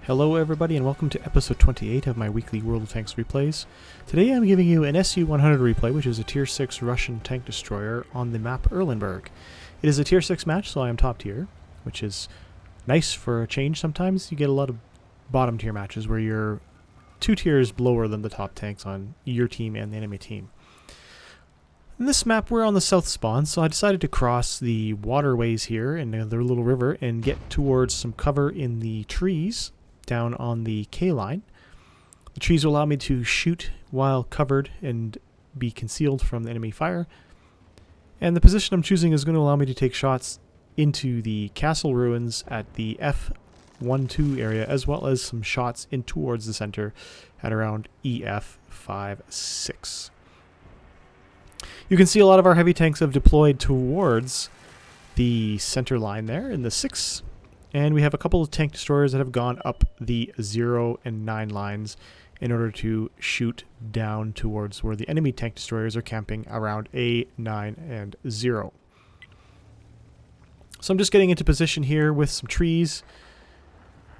Hello everybody and welcome to episode 28 of my weekly World of Tanks replays. Today I'm giving you an Su-100 replay, which is a tier 6 Russian tank destroyer on the map Erlenberg. It is a tier 6 match, so I am top tier, which is nice for a change. Sometimes you get a lot of bottom tier matches where you're 2 tiers lower than the top tanks on your team and the enemy team. In this map we're on the south spawn, so I decided to cross the waterways here in the little river and get towards some cover in the trees down on the K line. The trees will allow me to shoot while covered and be concealed from the enemy fire. And the position I'm choosing is going to allow me to take shots into the castle ruins at the F12 area, as well as some shots in towards the center at around EF56. You can see a lot of our heavy tanks have deployed towards the center line there in the 6. And we have a couple of tank destroyers that have gone up the 0 and 9 lines in order to shoot down towards where the enemy tank destroyers are camping around A, 9, and 0. So I'm just getting into position here with some trees.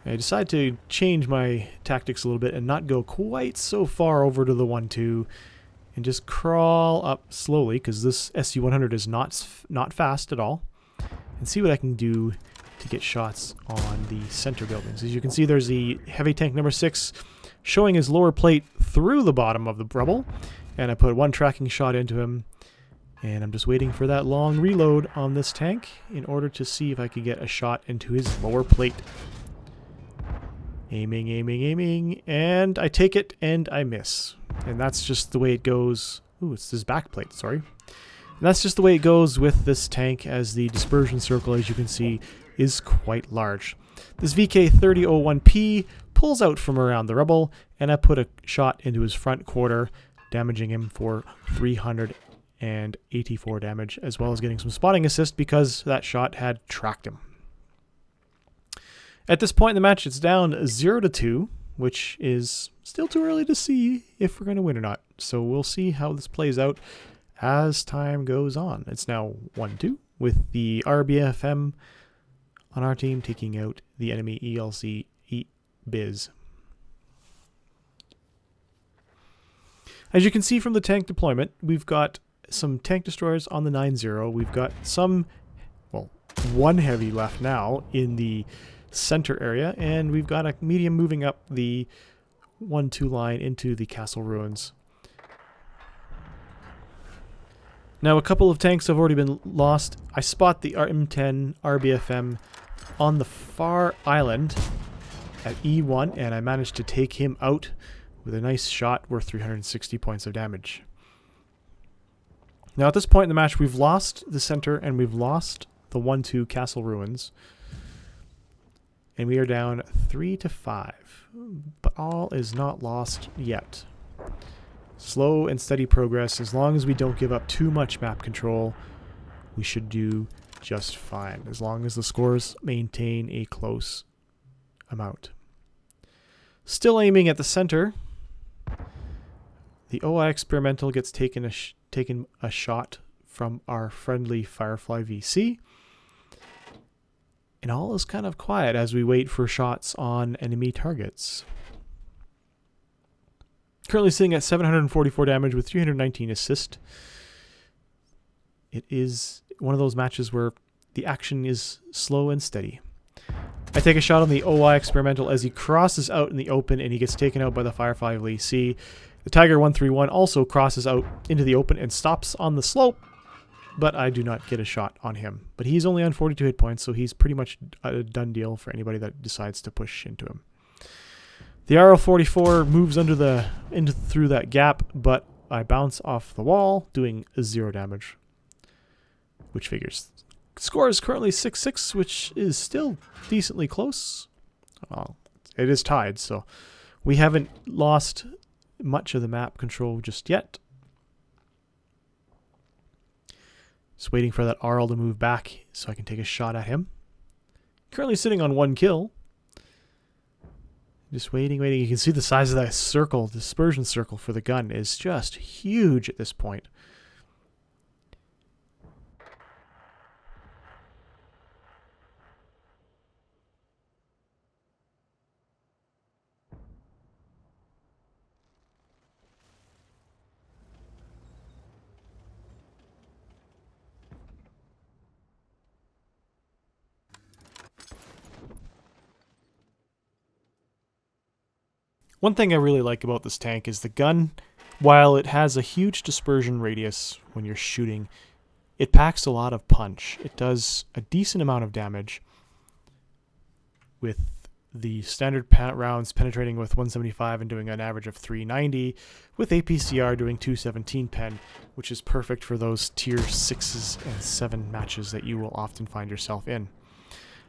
I decided to change my tactics a little bit and not go quite so far over to the 1-2 and just crawl up slowly, because this Su-100 is not fast at all, and see what I can do to get shots on the center buildings. As you can see, there's the heavy tank number 6 showing his lower plate through the bottom of the rubble, and I put one tracking shot into him, and I'm just waiting for that long reload on this tank in order to see if I could get a shot into his lower plate. Aiming, aiming, aiming, and I take it and I miss. And that's just the way it goes. Ooh, it's his back plate, sorry. And that's just the way it goes with this tank, as the dispersion circle, as you can see, is quite large. This VK3001P pulls out from around the rubble, and I put a shot into his front quarter, damaging him for 384 damage, as well as getting some spotting assist because that shot had tracked him. At this point in the match, it's down 0-2, which is still too early to see if we're going to win or not. So we'll see how this plays out as time goes on. It's now 1-2 with the RBFM on our team taking out the enemy ELC Biz. As you can see from the tank deployment, we've got some tank destroyers on the 9-0. We've got some, well, one heavy left now in the center area, and we've got a medium moving up the 1-2 line into the castle ruins. Now a couple of tanks have already been lost. I spot the M10 RBFM on the far island at E1, and I managed to take him out with a nice shot worth 360 points of damage. Now at this point in the match, we've lost the center and we've lost the 1-2 castle ruins. And we are down 3-5, but all is not lost yet. Slow and steady progress. As long as we don't give up too much map control, we should do just fine, as long as the scores maintain a close amount. Still aiming at the center. The OI Experimental gets taken a shot from our friendly Firefly VC. And all is kind of quiet as we wait for shots on enemy targets. Currently sitting at 744 damage with 319 assist. It is one of those matches where the action is slow and steady. I take a shot on the OI Experimental as he crosses out in the open and he gets taken out by the Firefly VC. The Tiger 131 also crosses out into the open and stops on the slope, but I do not get a shot on him. But he's only on 42 hit points, so he's pretty much a done deal for anybody that decides to push into him. The RL-44 moves through that gap, but I bounce off the wall, doing 0 damage, which figures. Score is currently 6-6, which is still decently close. Well, it is tied, so we haven't lost much of the map control just yet. Just waiting for that RL to move back so I can take a shot at him. Currently sitting on 1 kill. Just waiting. You can see the size of that circle, the dispersion circle for the gun is just huge at this point. One thing I really like about this tank is the gun. While it has a huge dispersion radius when you're shooting, it packs a lot of punch. It does a decent amount of damage with the standard rounds penetrating with 175 and doing an average of 390, with APCR doing 217 pen, which is perfect for those tier 6s and 7 matches that you will often find yourself in.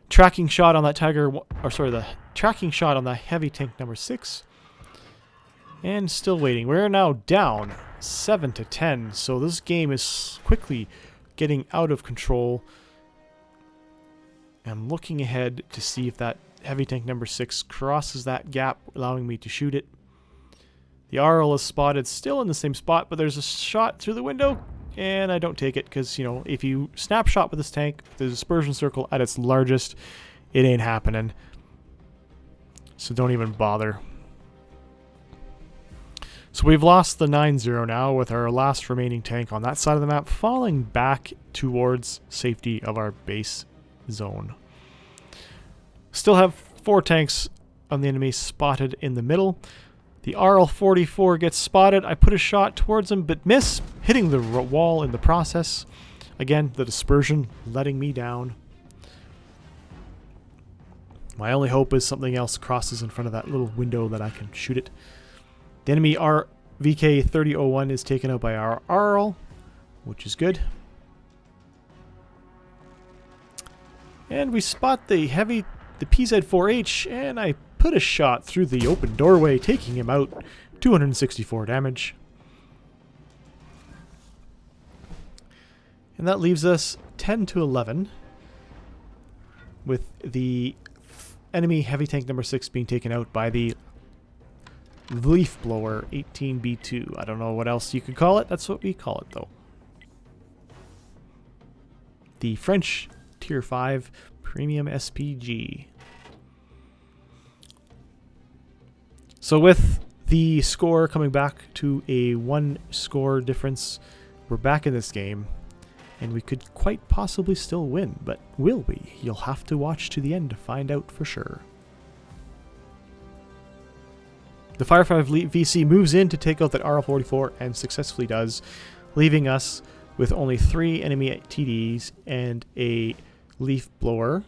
Tracking shot on that the tracking shot on the heavy tank number 6. And still waiting. We're now down 7-10, so this game is quickly getting out of control. I'm looking ahead to see if that heavy tank number 6 crosses that gap, allowing me to shoot it. The RL is spotted still in the same spot, but there's a shot through the window, and I don't take it because, you know, if you snapshot with this tank, the dispersion circle at its largest, it ain't happening. So don't even bother. So we've lost the 9-0 now, with our last remaining tank on that side of the map falling back towards safety of our base zone. Still have 4 tanks on the enemy spotted in the middle. The RL-44 gets spotted. I put a shot towards him, but miss, hitting the wall in the process. Again, the dispersion letting me down. My only hope is something else crosses in front of that little window that I can shoot it. The enemy VK-3001 is taken out by our RL, which is good. And we spot the PZ-4H, and I put a shot through the open doorway, taking him out. 264 damage. And that leaves us 10-11, with the enemy heavy tank number 6 being taken out by the Leaf Blower 18B2. I don't know what else you could call it. That's what we call it, though. The French Tier 5 Premium SPG. So with the score coming back to a 1 score difference, we're back in this game, and we could quite possibly still win, but will we? You'll have to watch to the end to find out for sure. The Fire 5 VC moves in to take out that RL-44 and successfully does, leaving us with only 3 enemy TDs and a Leaf Blower,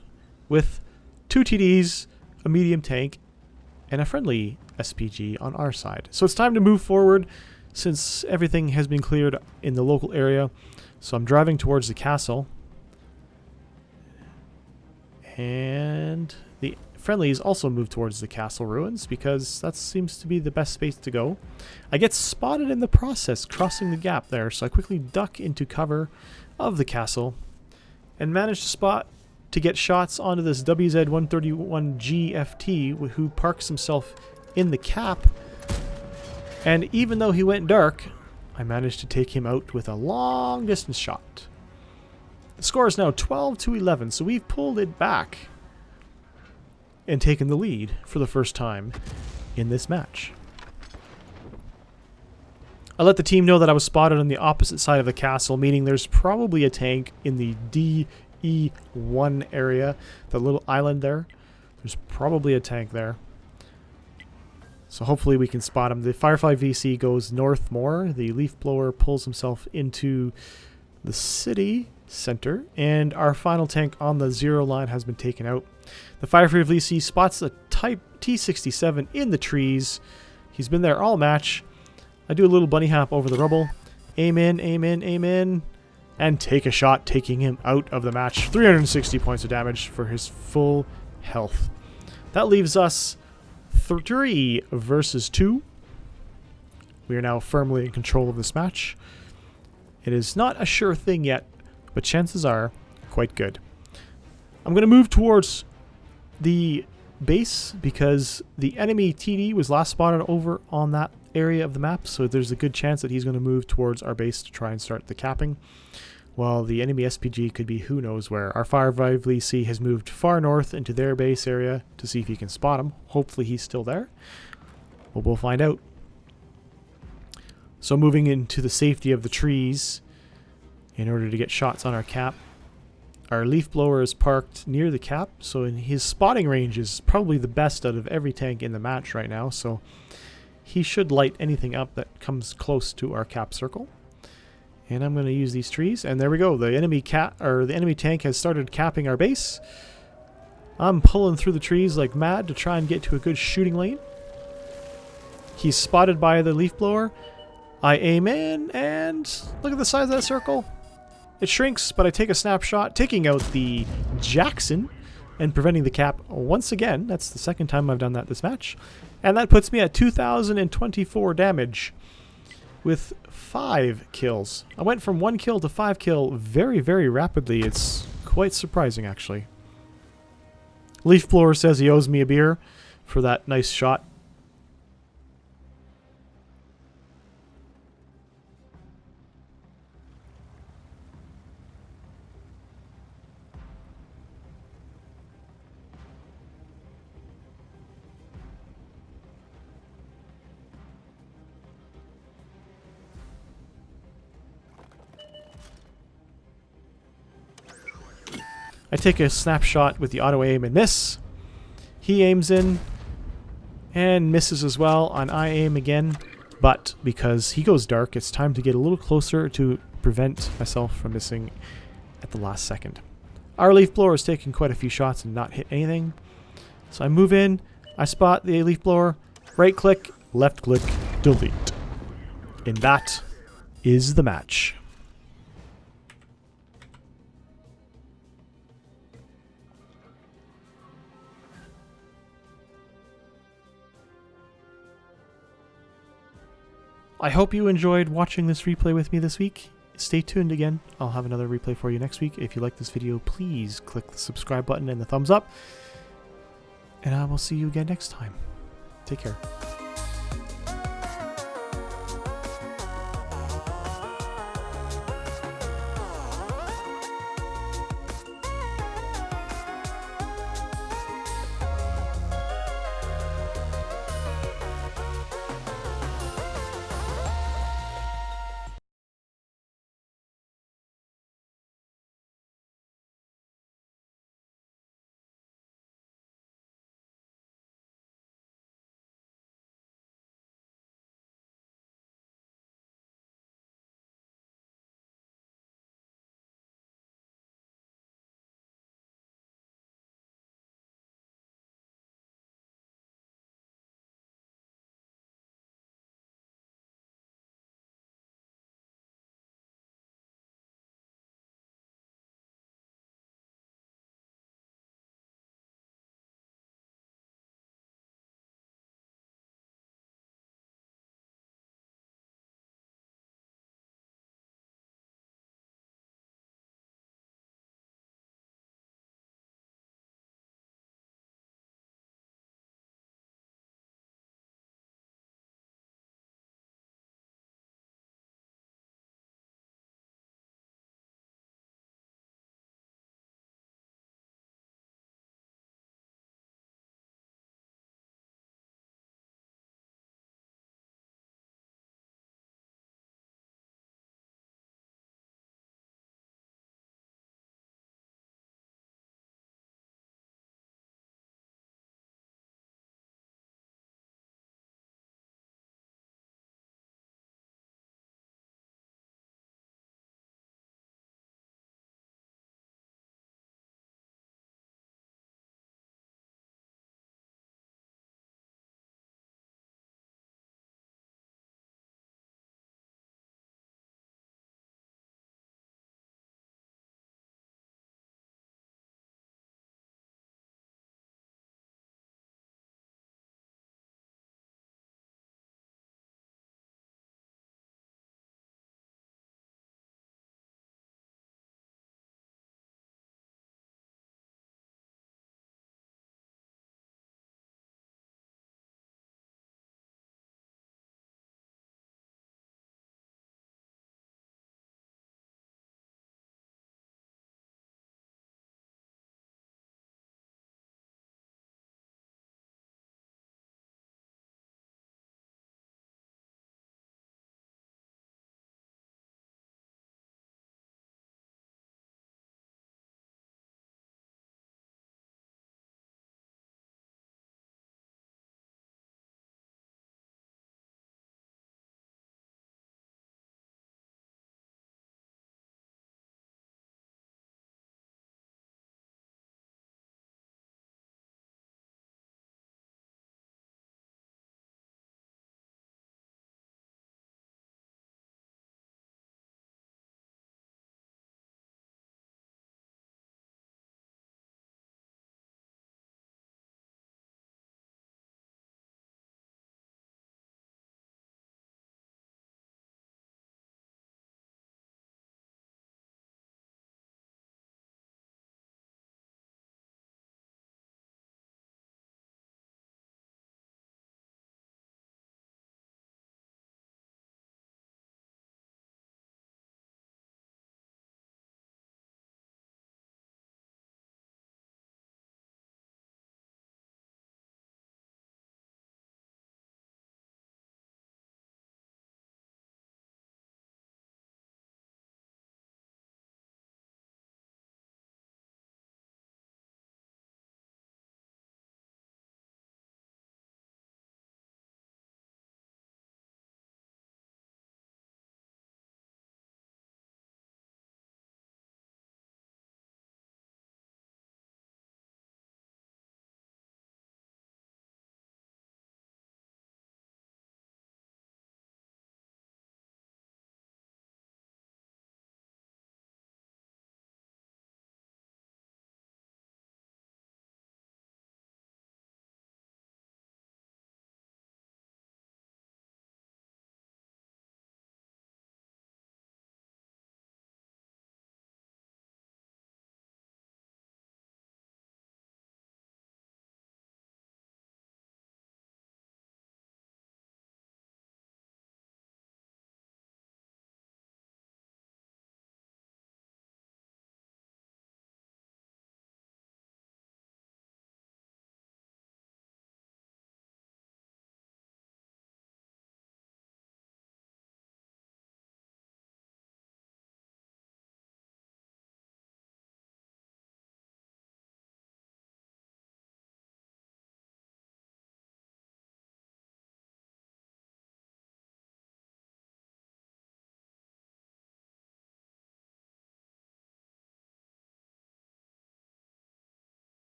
with 2 TDs, a medium tank, and a friendly SPG on our side. So it's time to move forward since everything has been cleared in the local area. So I'm driving towards the castle. And the friendlies also move towards the castle ruins because that seems to be the best space to go. I get spotted in the process crossing the gap there, so I quickly duck into cover of the castle and manage to get shots onto this WZ-131G FT, who parks himself in the cap. And even though he went dark, I managed to take him out with a long distance shot. The score is now 12-11, so we've pulled it back and taken the lead for the first time in this match. I let the team know that I was spotted on the opposite side of the castle, meaning there's probably a tank in the DE1 area, the little island there. There's probably a tank there. So hopefully we can spot him. The Firefly VC goes north more. The Leaf Blower pulls himself into the city center, and our final tank on the 0 line has been taken out. The Firefly VC spots a Type T67 in the trees. He's been there all match. I do a little bunny hop over the rubble. Aim in, aim in, aim in. And take a shot, taking him out of the match. 360 points of damage for his full health. That leaves us 3 versus 2. We are now firmly in control of this match. It is not a sure thing yet, but chances are quite good. I'm going to move towards the base because the enemy TD was last spotted over on that area of the map, so there's a good chance that he's going to move towards our base to try and start the capping, while the enemy SPG could be who knows where. Our Firefly VC has moved far north into their base area to see if he can spot him. Hopefully he's still there. Well, we'll find out. So moving into the safety of the trees in order to get shots on our cap. Our leaf blower is parked near the cap, so his spotting range is probably the best out of every tank in the match right now, so he should light anything up that comes close to our cap circle. And I'm going to use these trees, and there we go. The enemy tank has started capping our base. I'm pulling through the trees like mad to try and get to a good shooting lane. He's spotted by the leaf blower. I aim in, and look at the size of that circle. It shrinks, but I take a snapshot, taking out the Jackson and preventing the cap once again. That's the second time I've done that this match. And that puts me at 2,024 damage with 5 kills. I went from 1 kill to 5 kill very, very rapidly. It's quite surprising, actually. Leaf Blower says he owes me a beer for that nice shot. I take a snapshot with the auto aim and miss. He aims in and misses as well on I aim again, but because he goes dark, it's time to get a little closer to prevent myself from missing at the last second. Our leaf blower is taking quite a few shots and not hit anything. So I move in, I spot the leaf blower, right click, left click, delete. And that is the match. I hope you enjoyed watching this replay with me this week. Stay tuned again. I'll have another replay for you next week. If you like this video, please click the subscribe button and the thumbs up. And I will see you again next time. Take care.